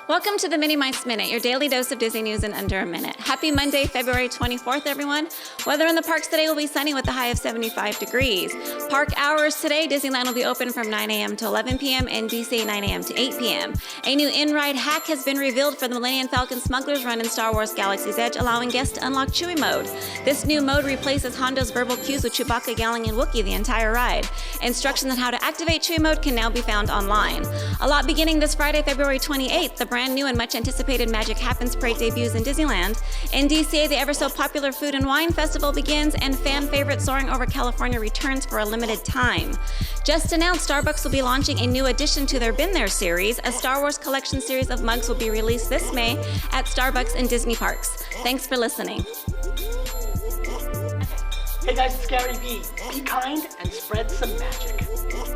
Welcome to the Mini Mice Minute, your daily dose of Disney news in under a minute. Happy Monday, February 24th, everyone. Weather in the parks today will be sunny with a high of 75 degrees. Park hours today, Disneyland will be open from 9 a.m. to 11 p.m. and DC 9 a.m. to 8 p.m. A new in-ride hack has been revealed for the Millennium Falcon Smugglers Run in Star Wars Galaxy's Edge, allowing guests to unlock Chewie Mode. This new mode replaces Hondo's verbal cues with Chewbacca yelling and Wookie the entire ride. Instructions on how to activate Chewie Mode can now be found online. A lot beginning this Friday, February 28th. The brand new and much anticipated Magic Happens parade debuts in Disneyland. In DCA, the ever so popular Food and Wine Festival begins, and fan favorite Soarin over California returns for a limited time. Just announced, Starbucks will be launching a new addition to their Been There series. A Star Wars collection series of mugs will be released this May at Starbucks and Disney parks. Thanks for listening. Hey guys, it's Gary V. Be kind and spread some magic.